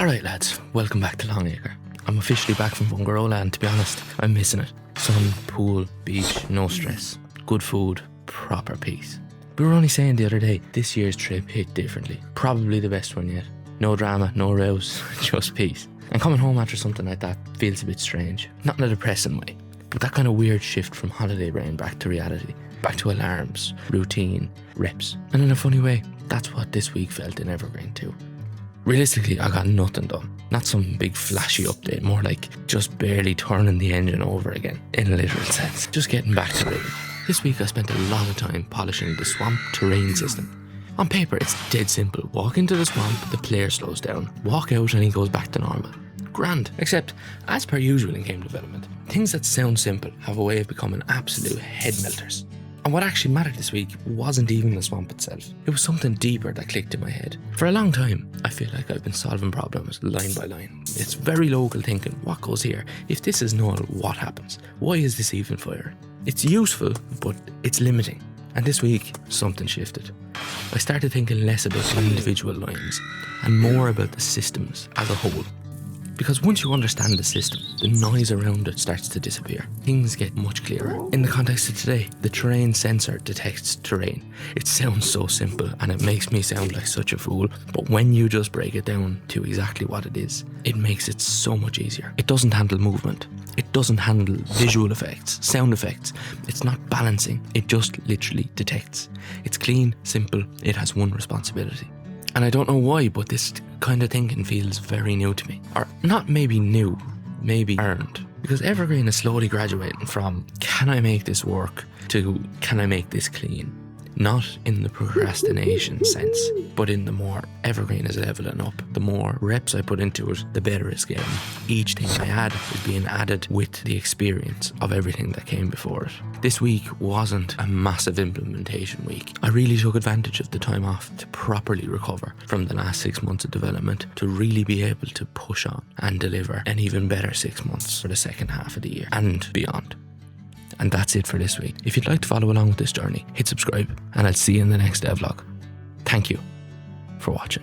Alright lads, welcome back to Acre. I'm officially back from Fuengirola and to be honest, I'm missing it. Sun, pool, beach, no stress. Good food, proper peace. We were only saying the other day, this year's trip hit differently. Probably the best one yet. No drama, no rows, just peace. And coming home after something like that feels a bit strange. Not in a depressing way, but that kind of weird shift from holiday brain back to reality. Back to alarms, routine, reps. And in a funny way, that's what this week felt in Evergreen too. Realistically, I got nothing done. Not some big flashy update, more like just barely turning the engine over again, in a literal sense. Just getting back to rhythm. This week I spent a lot of time polishing the swamp terrain system. On paper, it's dead simple. Walk into the swamp, the player slows down. Walk out and he goes back to normal. Grand. Except, as per usual in game development, things that sound simple have a way of becoming absolute head melters. And what actually mattered this week wasn't even the swamp itself. It was something deeper that clicked in my head. For a long time, I feel like I've been solving problems line by line. It's very local thinking. What goes here? If this is null, what happens? Why is this even firing? It's useful, but it's limiting. And this week, something shifted. I started thinking less about individual lines and more about the systems as a whole. Because once you understand the system, the noise around it starts to disappear. Things get much clearer. In the context of today, the terrain sensor detects terrain. It sounds so simple and it makes me sound like such a fool, but when you just break it down to exactly what it is, it makes it so much easier. It doesn't handle movement. It doesn't handle visual effects, sound effects. It's not balancing. It just literally detects. It's clean, simple. It has one responsibility. And I don't know why, but this kind of thinking feels very new to me. Or not maybe new, maybe earned. Because Evergreen is slowly graduating from, can I make this work, to can I make this clean? Not in the procrastination sense, but in the more Evergreen is leveling up. The more reps I put into it, the better it's getting. Each thing I add is being added with the experience of everything that came before it. This week wasn't a massive implementation week. I really took advantage of the time off to properly recover from the last 6 months of development to really be able to push on and deliver an even better 6 months for the second half of the year and beyond. And that's it for this week. If you'd like to follow along with this journey, hit subscribe and I'll see you in the next devlog. Thank you for watching.